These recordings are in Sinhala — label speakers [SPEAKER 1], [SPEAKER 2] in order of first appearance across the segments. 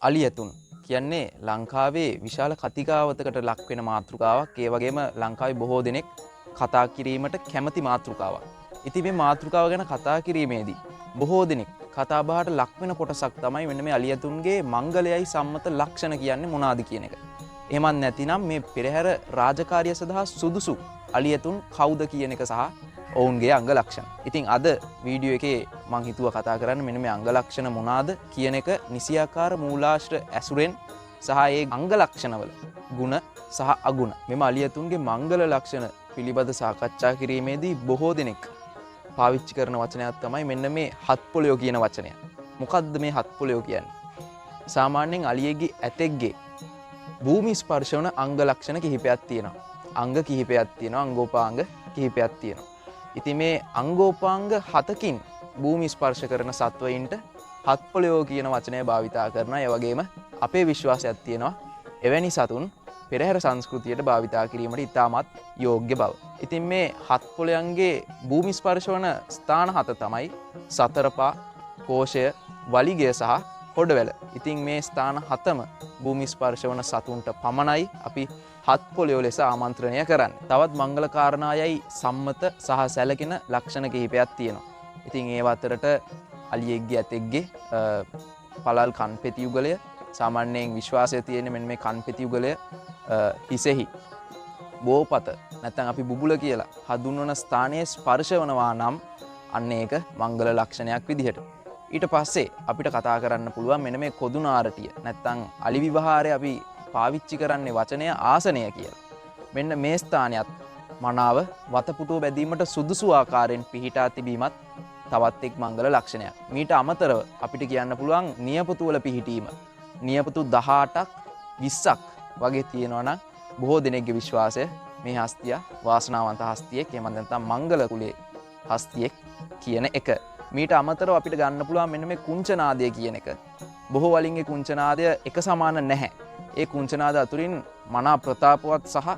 [SPEAKER 1] අලියතුන් කියන්නේ ලංකාවේ විශාල කතිකාවතකට ලක් වෙන මාතෘකාවක්. ඒ වගේම ලංකාවේ බොහෝ දෙනෙක් කතා කිරීමට කැමති මාතෘකාවක්. ඉතින් මේ මාතෘකාව ගැන කතා කිරීමේදී බොහෝ දෙනෙක් කතා බහට ලක් වෙන කොටසක් තමයි මෙන්න මේ අලියතුන්ගේ මංගලයයි සම්මත ලක්ෂණ කියන්නේ මොනවාද කියන එක. එහෙමත් නැතිනම් මේ පෙරහැර රාජකාරිය සඳහා සුදුසු අලියතුන් කවුද කියන එක සහ ඔවුන්ගේ අංග ලක්ෂණ. ඉතින් අද වීඩියෝ එකේ මං හිතුවා කතා කරන්න මෙන්න මේ අංග ලක්ෂණ මොනවාද කියන එක නිසියාකාර මූලාශ්‍ර ඇසුරෙන් සහ ඒ අංග ලක්ෂණවල ಗುಣ සහ අගුණ මෙම අලියතුන්ගේ මංගල ලක්ෂණ පිළිබඳ සාකච්ඡා කිරීමේදී බොහෝ දෙනෙක් පාවිච්චි කරන වචනයක් තමයි මෙන්න මේ හත් පොළයෝ කියන වචනය. මොකද්ද මේ හත් පොළයෝ කියන්නේ? සාමාන්‍යයෙන් අලියෙක්ගේ ඇතෙක්ගේ භූමි ස්පර්ශ වන අංග ලක්ෂණ කිහිපයක් තියෙනවා. අංග කිහිපයක් තියෙනවා. අංගෝපාංග කිහිපයක් තියෙනවා. ඉතින් මේ අංගෝපාංග 7කින් භූමි ස්පර්ශ කරන සත්වයින්ට හත් පොළයෝ කියන වචනය භාවිතා කරනවා. ඒ වගේම අපේ විශ්වාසයක් තියෙනවා එවැනි සතුන් පෙරහැර සංස්කෘතියට භාවිතා කිරීමට ඉතාමත් යෝග්‍ය බව. ඉතින් මේ හත් පොළයන්ගේ භූමි ස්පර්ශ වන ස්ථාන 7 තමයි සතරපා, කෝෂය, වලිගය සහ හොඩවැල. ඉතින් මේ ස්ථාන 7ම භූමි ස්පර්ශ වන සතුන්ට පමණයි අපි හත් පොළයෝ ලෙස ආමන්ත්‍රණය කරන්නේ. තවත් මංගල කාරණායයි සම්මත සහ සැලකෙන ලක්ෂණ කිහිපයක් තියෙනවා. ඉතින් ඒ අතරට අලියෙක්ගේ ඇතෙක්ගේ පළල් කන්පෙති යුගලය සාමාන්‍යයෙන් විශ්වාසය තියෙන මෙන්න මේ කන්පෙති යුගලය හිසෙහි බෝපත නැත්නම් අපි බුබුල කියලා හඳුන්වන ස්ථානයේ ස්පර්ශ වනවා නම් අන්න ඒක මංගල ලක්ෂණයක් විදිහට. ඊට පස්සේ අපිට කතා කරන්න පුළුවන් මෙන්න මේ කොදුනාරටිය නැත්නම් අලි විවහාරය අපි පාවිච්චි කරන්නේ වචනය ආසනය කියලා. මෙන්න මේ ස්ථානයත් මනාව වතපුටුව බැදීමට සුදුසු ආකාරයෙන් පිහිටා තිබීමත් තවත් එක් මංගල ලක්ෂණයක්. මීට අමතරව අපිට කියන්න පුළුවන් නියපොතු වල පිහිටීම. නියපොතු 18ක් 20ක් වගේ තියෙනවා නම් බොහෝ දෙනෙක්ගේ විශ්වාසය මේ හස්තිය වාසනාවන්ත හස්තියෙක් එහෙම නැත්නම් මංගල කුලයේ හස්තියෙක් කියන එක. මීට අමතරව අපිට ගන්න පුළුවන් මෙන්න මේ කුංචනාදය කියන එක. බොහෝ වලින්ගේ කුංචනාදය එක සමාන නැහැ. ඒ කුංචනාද අතුරින් මනා ප්‍රතාපවත් සහ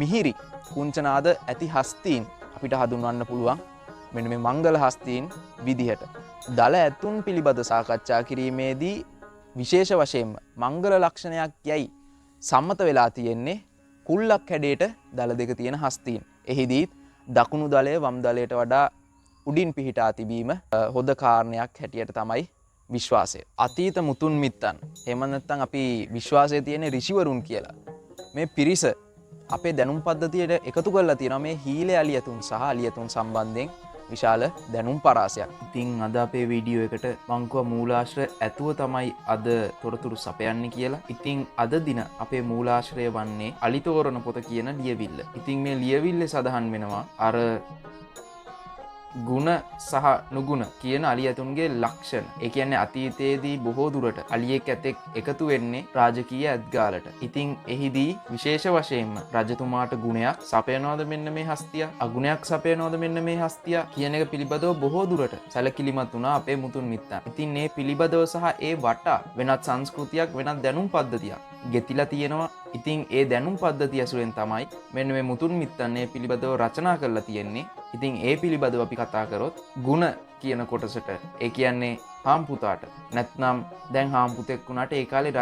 [SPEAKER 1] මිහිරි කුංචනාද ඇති හස්තීන් අපිට හඳුන්වන්න පුළුවන් මෙන්න මේ මංගල හස්තීන් විදිහට. දල ඇතුන් පිළිබඳ සාකච්ඡා කිරීමේදී විශේෂ වශයෙන්ම මංගල ලක්ෂණයක් යයි සම්මත වෙලා තියෙන්නේ කුල්ලක් හැඩයට දල දෙක තියෙන හස්තීන්. එහිදී දකුණු දලය වම් දලයට වඩා උඩින් පිහිටා තිබීම හොඳ කාරණයක් හැටියට තමයි විශ්වාසය. අතීත මුතුන් මිත්තන් එහෙම නැත්නම් අපි විශ්වාසයේ තියෙන ඍෂිවරුන් කියලා මේ පිරිස අපේ දැනුම් පද්ධතියට එකතු කරලා තියෙනවා මේ හීලේ අලියතුන් සහ අලියතුන් සම්බන්ධයෙන් විශාල දැනුම් පරාසයක්. ඉතින් අද අපේ වීඩියෝ එකට මං කිව්වා මූලාශ්‍රය ඇතුව තමයි අද තොරතුරු සපයන්නේ කියලා. ඉතින් අද දින අපේ මූලාශ්‍රය වන්නේ අලිතෝරණ පොත කියන ලියවිල්ල. ඉතින් මේ ලියවිල්ලේ සඳහන් වෙනවා අර ගුණ සහ නුගුණ කියන අලියතුන්ගේ ලක්ෂණ. ඒ කියන්නේ අතීතයේදී බොහෝ දුරට අලියෙක් ඇතෙක් එකතු වෙන්නේ රාජකීය ඇත්ගාලට. ඉතින් එහිදී විශේෂ වශයෙන්ම රජතුමාට ගුණයක් සපයනවද මෙන්න මේ හස්තිය, අගුණයක් සපයනවද මෙන්න මේ හස්තිය කියන එක පිළිබඳව බොහෝ දුරට සැලකිලිමත් වුණා අපේ මුතුන් මිත්තන්. ඉතින් මේ පිළිබඳව සහ ඒ වටා වෙනත් සංස්කෘතියක් වෙනත් දැනුම් පද්ධතියක් ගෙතිලා තියෙනවා. ඉතින් ඒ දැනුම් පද්ධතිය ඇසුරෙන් තමයි මෙන්න මේ මුතුන් මිත්තන් මේ පිළිබඳව රචනා කරලා තියෙන්නේ. ඉතින් ඒ පිළිබඳව අපි කතා කරොත් ගුණ කියන කොටසට ඒ කියන්නේ හාම්පුතාට නැත්නම් දැන් හාම්පුතෙක් වුණාට ඒ කාලේ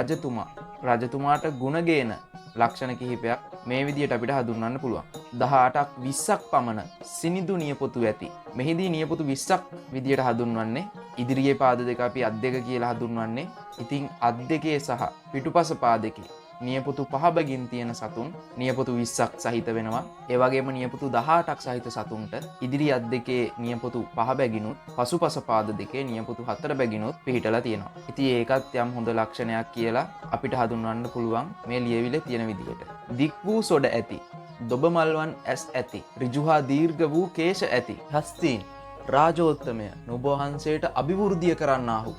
[SPEAKER 1] රජතුමාට ගුණ ගේන ලක්ෂණ කිහිපයක් මේ විදිහට අපිට හඳුන්වන්න පුළුවන්. 18ක් 20ක් පමණ සිනිඳු නියපොතු ඇති. මෙහිදී නියපොතු 20ක් විදිහට හඳුන්වන්නේ ඉදිරියේ පාද දෙක අපි අත් දෙක කියලා හඳුන්වන්නේ. ඉතින් අත් දෙකේ සහ පිටුපස පාදකේ නියපොතු 5 බැගින් තියෙන සතුන් නියපොතු 20ක් සහිත වෙනවා. ඒ වගේම නියපොතු 18ක් සහිත සතුන්ට ඉදිරි අත් දෙකේ නියපොතු 5 බැගිනුත් පසුපස පාද දෙකේ නියපොතු 4 බැගිනුත් පිහිටලා තියෙනවා. ඉතින් ඒකත් යම් හොඳ ලක්ෂණයක් කියලා අපිට හඳුන්වන්න පුළුවන් මේ ලියවිලේ තියෙන විදිහට. දික් වූ සොඩ ඇති, දොබ මල්වන් ඇස් ඇති, ඍජුහා දීර්ඝ වූ කේශ ඇති හස්තීන් රාජෝත්තමය නුඹ වහන්සේට අභිවෘද්ධිය කරන්නාහු.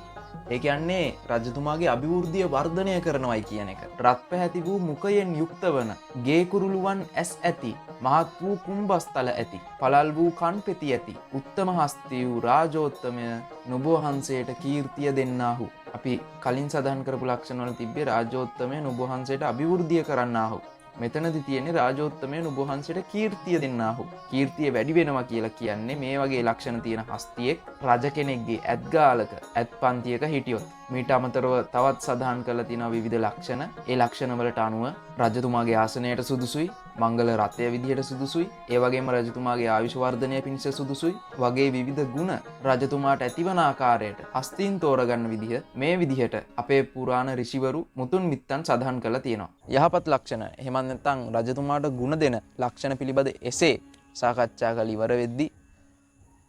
[SPEAKER 1] ඒ කියන්නේ රජතුමාගේ අභිවෘද්ධිය වර්ධනය කරනවයි කියන එක. රත් පැහැති වූ මුඛයෙන් යුක්ත වන ගේ කුරුළුවන් ඇස් ඇති, මහත් වූ කුම්බස්තල ඇති, පළල් වූ කන් පෙති ඇති, උත්තම හස්ති වූ රාජෝත්තමය නුඹ වහන්සේට කීර්තිය දෙන්නාහු. අපි කලින් සඳහන් කරපු ලක්ෂණ වල තිබ්බේ රාජෝත්තමය නුඹ වහන්සේට අභිවෘද්ධිය කරන්නාහු. මෙතනදී තියෙන්නේ රාජෝත්තමය නුඹ වහන්සේට කීර්තිය දෙන්නාහු. කීර්තිය වැඩි වෙනවා කියලා කියන්නේ මේ වගේ ලක්ෂණ තියෙන හස්තියෙක් රජ කෙනෙක්ගේ ඇත්ගාලක ඇත්පන්තියක හිටියොත්. මීට අමතරව තවත් සඳහන් කරලා තියෙනවා විවිධ ලක්ෂණ. ඒ ලක්ෂණ වලට අනුව රජතුමාගේ ආසනයට සුදුසුයි, මංගල රථය විදිහට සුදුසුයි, ඒ වගේම රජතුමාගේ ආයුෂ වර්ධනය පිණිස සුදුසුයි වගේ විවිධ ගුණ රජතුමාට ඇතිවන ආකාරයට හස්තීන් තෝරගන්න විදිහ මේ විදිහට අපේ පුරාණ ඍෂිවරු මුතුන් මිත්තන් සඳහන් කරලා තියෙනවා. යහපත් ලක්ෂණ එහෙම නැත්නම් රජතුමාට ගුණ දෙන ලක්ෂණ පිළිබඳ එසේ සාකච්ඡා කරලා ඉවර වෙද්දී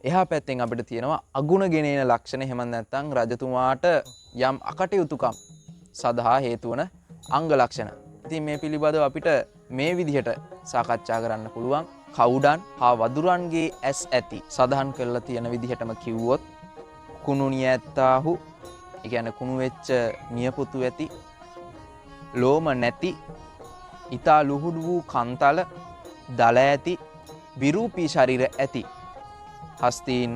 [SPEAKER 1] එහා පැත්තෙන් අපිට තියෙනවා අගුණ ගෙනෙන ලක්ෂණ එහෙම නැත්නම් රජතුමාට යම් අකටයුතුකම් සඳහා හේතු වන අංග ලක්ෂණ. ඉතින් මේ පිළිබඳව අපිට මේ විදිහට සාකච්ඡා කරන්න පුළුවන්. කවුඩන් හා වදුරන්ගේ ඇස් ඇති සඳහන් කරලා තියෙන විදිහටම කිව්වොත් කුණු නියැත්තාහු, ඒ කියන්නේ කුණු වෙච්ච නියපොතු ඇති, ලෝම නැති, ඊතා ලුහුඩු වූ කන්තල, දල ඇති, විරූපී ශරීර ඇති හස්තීන්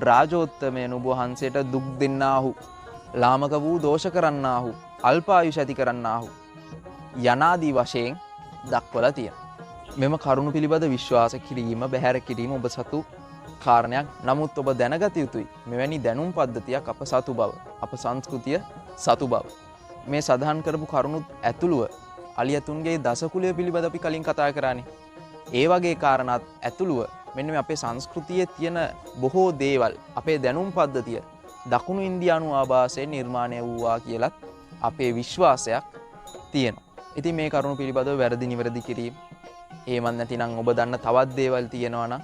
[SPEAKER 1] රාජෝත්තමයන් ඔබ වහන්සේට දුක් දෙන්නාහු, ලාමක වූ දෝෂ කරන්නාහු, අල්පායුෂ ඇති කරන්නාහු යනාදී වශයෙන් දක්වලා තියෙනවා. මෙම කරුණු පිළිබඳ විශ්වාස කිරීම, බැහැර කිරීම ඔබ සතු කාරණයක්. නමුත් ඔබ දැනගත යුතුයි මෙවැනි දැනුම් පද්ධතියක් අප සතු බව, අප සංස්කෘතිය සතු බව. මේ සඳහන් කරපු කරුණුත් ඇතුළුව අලියතුන්ගේ දසකුලය පිළිබඳ අපි කලින් කතා කරානේ. ඒ වගේ කාරණාත් ඇතුළුව මෙන්න මේ අපේ සංස්කෘතියේ තියෙන බොහෝ දේවල්, අපේ දැනුම් පද්ධතිය දකුණු ඉන්දියානු ආభాසයෙන් නිර්මාණය වූවා කියලත් අපේ විශ්වාසයක් තියෙනවා. ඉතින් මේ කරුණු පිළිබඳව වැරදි නිවැරදි කිරීම, එහෙමත් නැතිනම් ඔබ දන්න තවත් දේවල් තියෙනවා නම්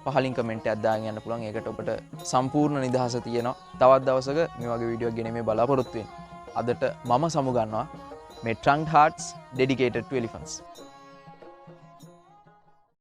[SPEAKER 1] පහලින් කමෙන්ට් එකක් දාගෙන යන්න පුළුවන්. ඒකට ඔබට සම්පූර්ණ නිදහස තියෙනවා. තවත් දවසක මේ වගේ වීඩියෝ එකක් ගෙනීමේ බලාපොරොත්තු වෙන්න. අදට මම සමුගන්නවා මේ Trunked Hearts dedicated to elephants.